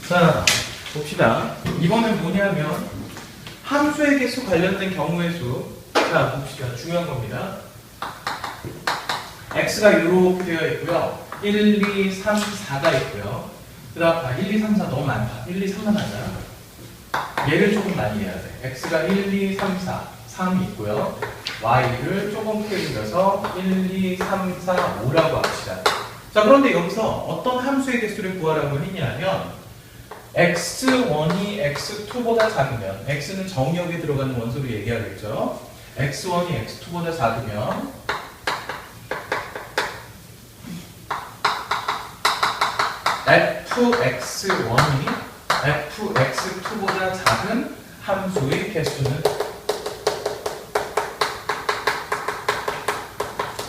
자, 봅시다. 이번엔 뭐냐면 함수의 개수 관련된 경우의 수. 자, 봅시다. 중요한 겁니다. x가 이렇게 되어 있고요. 1, 2, 3, 4가 있고요. 그 다음 1, 2, 3, 4 너무 많다. 1, 2, 3만 하자. 얘를 조금 많이 해야 돼. x가 1, 2, 3, 4, 3이 있고요. y를 조금 크게 그려서 1, 2, 3, 4, 5라고 합시다. 자, 그런데 여기서 어떤 함수의 개수를 구하라고 했냐면 x1이 x2보다 작으면, x는 정의역에 들어가는 원소로 얘기하겠죠. x1이 x2보다 작으면 fx1이 fx2보다 작은 함수의 개수는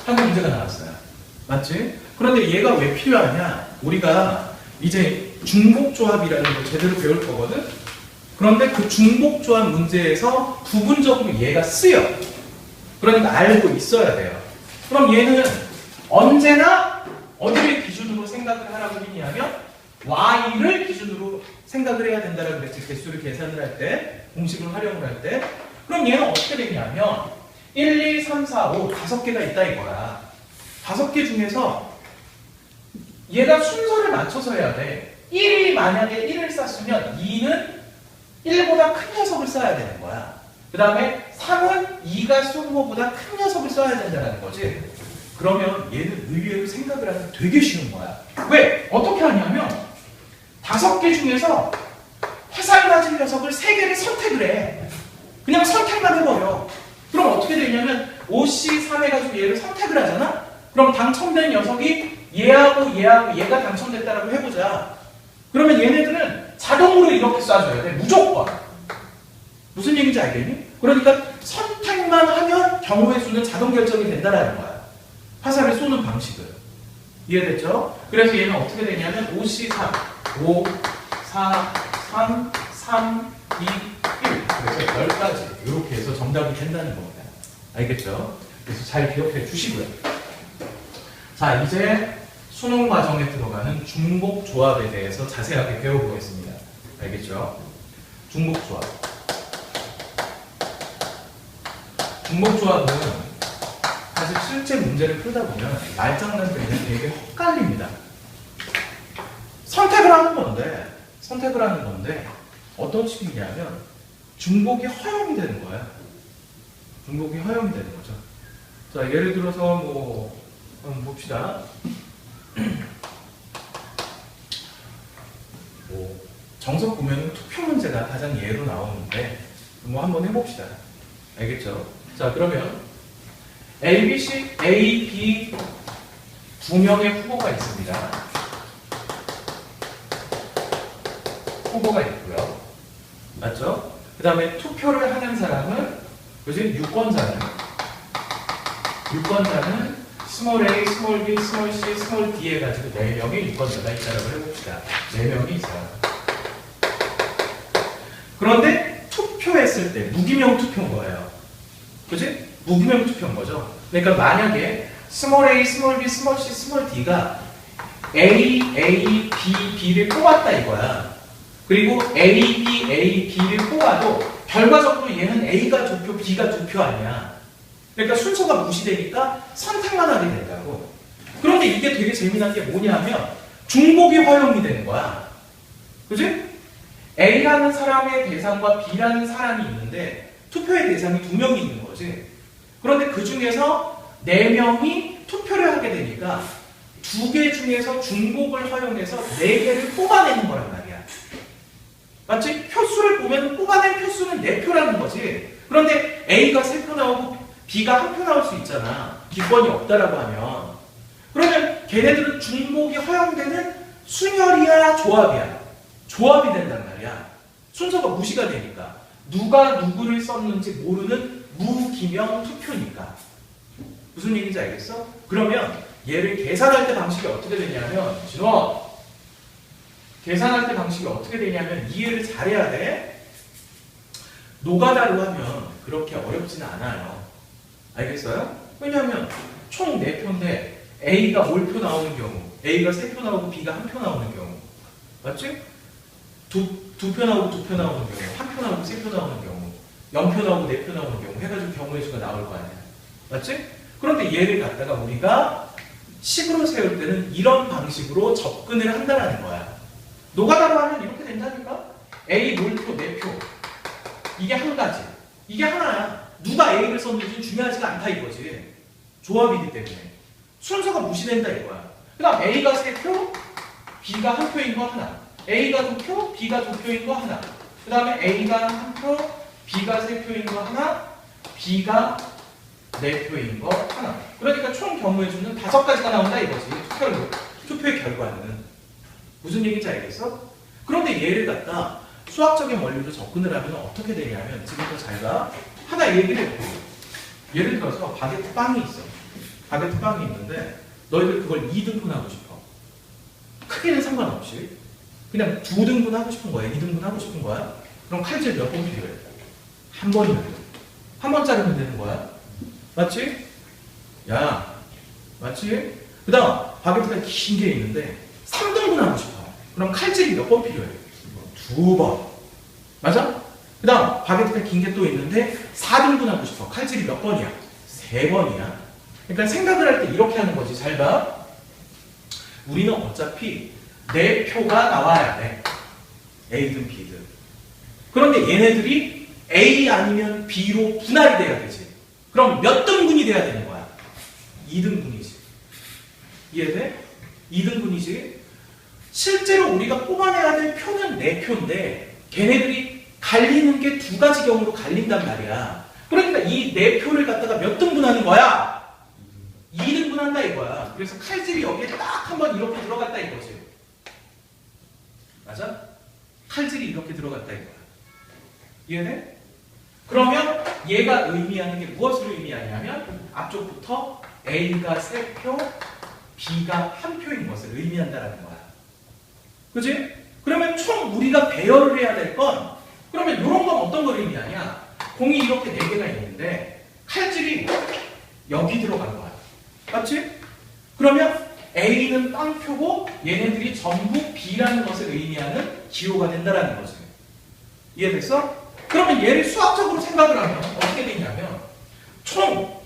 하는 문제가 나왔어요. 맞지? 그런데 얘가 왜 필요하냐? 우리가 이제 중복조합이라는 걸 제대로 배울 거거든? 그런데 그 중복조합 문제에서 부분적으로 얘가 쓰여. 그러니까 알고 있어야 돼요. 그럼 얘는 언제나 어디를 기준으로 생각을 하라고 했냐면 y를 기준으로 생각을 해야 된다라고 그랬지. 개수를 계산을 할 때, 공식을 활용을 할 때. 그럼 얘는 어떻게 되냐면 1, 2, 3, 4, 5 5개가 있다 이거야. 5개 중에서 얘가 순서를 맞춰서 해야 돼. 1이 만약에 1을 쌌으면 2는 1보다 큰 녀석을 써야 되는 거야. 그 다음에 3은 2가 쏜 거보다 큰 녀석을 써야 된다는 거지. 그러면 얘는 의외로 생각을 하면 되게 쉬운 거야. 왜? 어떻게 하냐면 5개 중에서 화살 맞은 녀석을 3개를 선택을 해. 그냥 선택만 해버려. 그럼 어떻게 되냐면 5C3 해가지고 얘를 선택을 하잖아? 그럼 당첨된 녀석이 얘하고 얘가 당첨됐다라고 해보자. 그러면 얘네들은 자동으로 이렇게 쏴줘야 돼. 무조건. 무슨 얘기인지 알겠니? 그러니까 선택만 하면 경우의 수는 자동 결정이 된다라는 거야. 화살을 쏘는 방식을. 이해됐죠? 그래서 얘는 어떻게 되냐면 5C3, 5, 4, 3, 3, 2, 1. 그래서 10가지. 이렇게 해서 정답이 된다는 겁니다. 알겠죠? 그래서 잘 기억해 주시고요. 자, 이제 수능 과정에 들어가는 중복조합에 대해서 자세하게 배워보겠습니다. 알겠죠? 중복조합. 중복조합은 사실 실제 문제를 풀다 보면 말장난들이 되게 헛갈립니다. 선택을 하는 건데 어떤 식이냐면 중복이 허용이 되는 거야. 중복이 허용이 되는 거죠. 자, 예를 들어서 뭐 한번 봅시다. 정석 보면 투표 문제가 가장 예로 나오는데 뭐 한번 해봅시다. 알겠죠? 자, 그러면 A, B 두 명의 후보가 있습니다. 후보가 있고요. 맞죠? 그 다음에 투표를 하는 사람은, 그지? 유권자는 스몰 a, 스몰 b, 스몰 c, 스몰 d 해가지고 4명의 유권자가 있다라고 해봅시다. 4명이 있어요. 그런데 투표했을 때 무기명 투표인 거예요. 그지? 무기명 투표인 거죠. 그러니까 만약에 스몰 a, 스몰 b, 스몰 c, 스몰 d가 a, b를 뽑았다 이거야. 그리고 a, b를 뽑아도 결과적으로 얘는 a가 두 표, b가 2표 아니야. 그러니까 순서가 무시되니까 선택만 하게 된다고. 그런데 이게 되게 재미난 게 뭐냐면 중복이 허용이 되는 거야. 그지? A라는 사람의 대상과 B라는 사람이 있는데 투표의 대상이 2명이 있는 거지. 그런데 그 중에서 4명이 투표를 하게 되니까 2개 중에서 중복을 허용해서 4개를 뽑아내는 거란 말이야. 맞지? 표수를 보면 뽑아낸 표수는 4표라는 거지. 그런데 A가 3표 나오고 B가 1표 나올 수 있잖아. 기권이 없다라고 하면. 그러면 걔네들은 중복이 허용되는 순혈이야, 조합이야? 조합이 된단 말이야. 순서가 무시가 되니까. 누가 누구를 썼는지 모르는 무기명 투표니까. 무슨 얘기인지 알겠어? 그러면 얘를 계산할 때 방식이 어떻게 되냐면, 진원, 계산할 때 방식이 어떻게 되냐면 이해를 잘해야 돼. 노가다로 하면 그렇게 어렵지는 않아요. 알겠어요? 왜냐하면 총 4표인데 A가 몰표 나오는 경우, A가 3표 나오고 B가 1표 나오는 경우, 맞지? 두 표 나오고 두 표 나오는 경우, 한 표 나오고 세 표 나오는 경우, 0표 나오고 네 표 나오는 경우 해가지고 경우의 수가 나올 거 아니야. 맞지? 그런데 얘를 갖다가 우리가 식으로 세울 때는 이런 방식으로 접근을 한다는 거야. 노가다로 하면 이렇게 된다니까? A 몰표, 네표. 이게 한 가지. 이게 하나야. 누가 A를 썼는지 중요하지가 않다 이거지. 조합이기 때문에. 순서가 무시된다 이거야. 그 다음 A가 3표, B가 1표인 거 하나. A가 2표, B가 2표인 거 하나. 그 다음에 A가 1표, B가 3표인 거 하나, B가 4표인 거 하나. 그러니까 총 경우의 수는 5가지가 나온다 이거지. 투표의 결과는. 무슨 얘기인지 알겠어? 그런데 얘를 갖다 수학적인 원리로 접근을 하면 어떻게 되냐면 지금부터 잘 봐. 하나 얘기를 해볼게. 예를 들어서 바게트 빵이 있어. 바게트 빵이 있는데 너희들 그걸 2등분 하고 싶어. 크기는 상관없이 그냥 2등분 하고 싶은 거야. 2등분 하고 싶은 거야. 그럼 칼질 몇 번 필요해? 한 번이면 돼. 한 번짜리면 되는 거야. 맞지? 야, 맞지? 그 다음 바게트가 긴 게 있는데 3등분 하고 싶어. 그럼 칼질이 몇 번 필요해? 2번. 맞아? 그 다음 바게트가 긴 게 또 있는데 4등분 하고 싶어. 칼질이 몇 번이야? 3번이야. 그러니까 생각을 할 때 이렇게 하는 거지. 잘 봐. 우리는 어차피 4표가 나와야 돼. A든 B든. 그런데 얘네들이 A 아니면 B로 분할이 돼야 되지. 그럼 몇 등분이 돼야 되는 거야? 2등분이지. 이해돼? 2등분이지. 실제로 우리가 뽑아내야 될 표는 4표인데 걔네들이 갈리는 게 2가지 경우로 갈린단 말이야. 그러니까 이 4표를 갖다가 몇 등분하는 거야? 2등분한다 이거야. 그래서 칼질이 여기에 딱 한 번 이렇게 들어갔다 이거지. 맞아? 칼질이 이렇게 들어갔다 이거야. 이해돼? 그러면 얘가 의미하는 게 무엇을 의미하냐면 앞쪽부터 A가 3표, B가 1표인 것을 의미한다는 거야. 그치? 그러면 총 우리가 배열을 해야 될 건 그러면 이런 건 어떤 걸 의미하냐? 공이 이렇게 4개가 있는데 칼질이 여기 들어간 거야. 맞지? 그러면 A는 빵표고 얘네들이 전부 B라는 것을 의미하는 기호가 된다는 거지. 이해됐어? 그러면 얘를 수학적으로 생각을 하면 어떻게 되냐면 총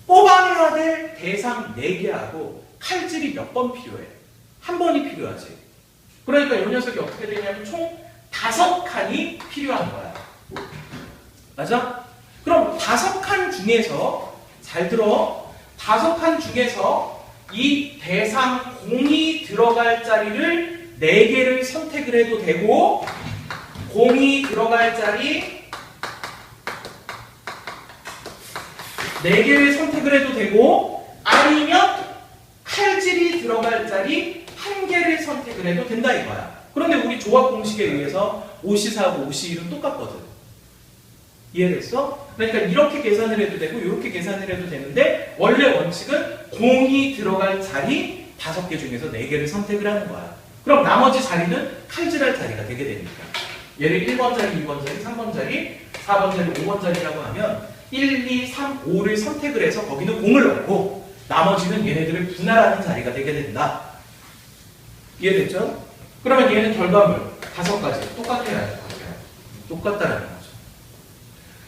뽑아내야 될 대상 4개하고 칼질이 몇 번 필요해? 한 번이 필요하지. 그러니까 이 녀석이 어떻게 되냐면 총 5칸이 필요한 거야. 맞아? 그럼 5칸 중에서 잘 들어. 5칸 중에서 이 대상 공이 들어갈 자리를 4개를 선택을 해도 되고 공이 들어갈 자리 4개를 선택을 해도 되고 아니면 칼질이 들어갈 자리 1개를 선택을 해도 된다 이거야. 그런데 우리 조합 공식에 의해서 5C4하고 5C1은 똑같거든. 이해됐어? 그러니까 이렇게 계산을 해도 되고 이렇게 계산을 해도 되는데 원래 원칙은 공이 들어갈 자리 5개 중에서 4개를 선택을 하는 거야. 그럼 나머지 자리는 칼질할 자리가 되게 되니까. 얘를 1번 자리, 2번 자리, 3번 자리, 4번 자리, 5번 자리라고 하면 1, 2, 3, 5를 선택을 해서 거기는 공을 넣고 나머지는 얘네들을 분할하는 자리가 되게 된다. 이해됐죠? 그러면 얘는 결과물 5가지 똑같아야 똑같다라는 거죠.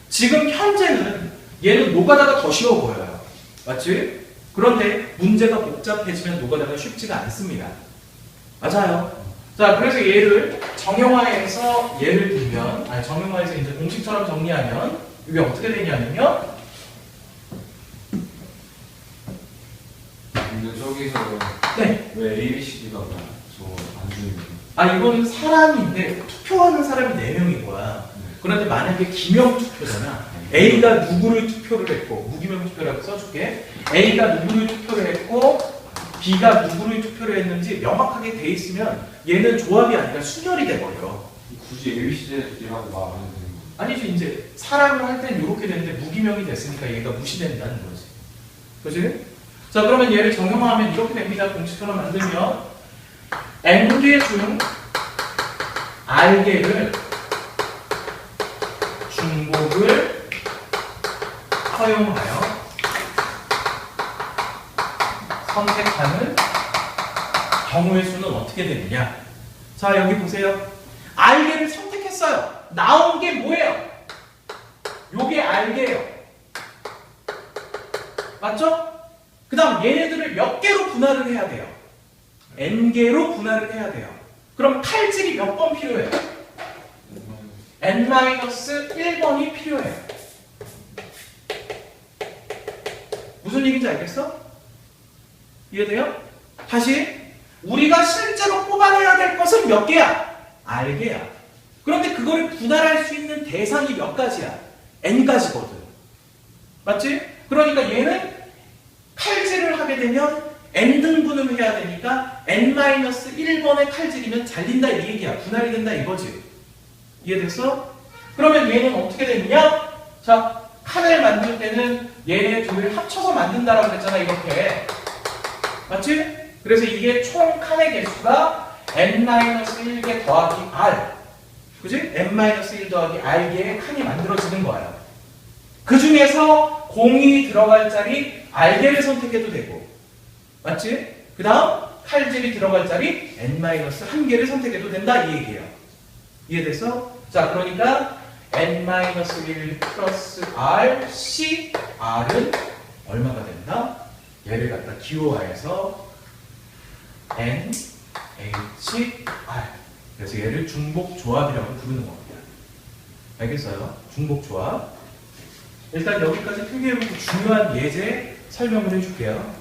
지금 현재는 얘는 노가다가 더 쉬워 보여요. 맞지? 그런데 문제가 복잡해지면 노가다가 쉽지가 않습니다. 맞아요. 자, 그래서 얘를 정형화해서 예를 들면, 정형화해서 이제 공식처럼 정리하면 이게 어떻게 되냐면요. 근데 저기서 네. 왜 ABCD가 저안 주는 이거는 사람인데 투표하는 사람이 4명인 거야. 그런데 만약에 기명 투표잖아. A가 누구를 투표를 했고, 무기명 투표라고 써줄게. A가 누구를 투표를 했고, B가 누구를 투표를 했는지 명확하게 돼 있으면 얘는 조합이 아니라 순열이 돼버려. 굳이 ABCD라고 말 안 해도 되는 거야? 아니지, 이제 사람을 할 땐 이렇게 되는데 무기명이 됐으니까 얘가 무시된다는 거지. 그지? 자, 그러면 얘를 정형화하면 이렇게 됩니다. 공식처럼 만들면 n개 중 r개를 중복을 허용하여 선택하는 경우의 수는 어떻게 되느냐? 자, 여기 보세요. R개를 선택했어요. 나온 게 뭐예요? 요게 R개예요. 맞죠? 그 다음 얘네들을 몇 개로 분할을 해야 돼요? N개로 분할을 해야 돼요. 그럼 칼질이 몇 번 필요해요? N-1번이 필요해요. 무슨 얘기인지 알겠어? 이해돼요? 다시 우리가 실제로 뽑아내야 될 것은 몇 개야? R개야. 그런데 그거를 분할할 수 있는 대상이 몇 가지야? N가지거든. 맞지? 그러니까 얘는 칼질을 하게 되면 N등분을 해야 되니까 N-1번의 칼질이면 잘린다 이 얘기야. 분할이 된다 이거지. 이해됐어? 그러면 얘는 어떻게 되느냐? 자, 칸을 만들 때는 얘네 둘을 합쳐서 만든다라고 그랬잖아 이렇게. 맞지? 그래서 이게 총 칸의 개수가 N-1개 더하기 R. 그지? N-1 더하기 R개의 칸이 만들어지는 거야. 그 중에서 공이 들어갈 자리 R개를 선택해도 되고, 맞지? 그 다음 칼질이 들어갈 자리 N-1개를 선택해도 된다 이 얘기예요. 이해됐어? 자, 그러니까 N-1 플러스 R, C, R은 얼마가 된다? 얘를 갖다 기호화해서 N, H, R. 그래서 얘를 중복조합이라고 부르는 겁니다. 알겠어요? 중복조합. 일단 여기까지 필기해보고 중요한 예제 설명을 해줄게요.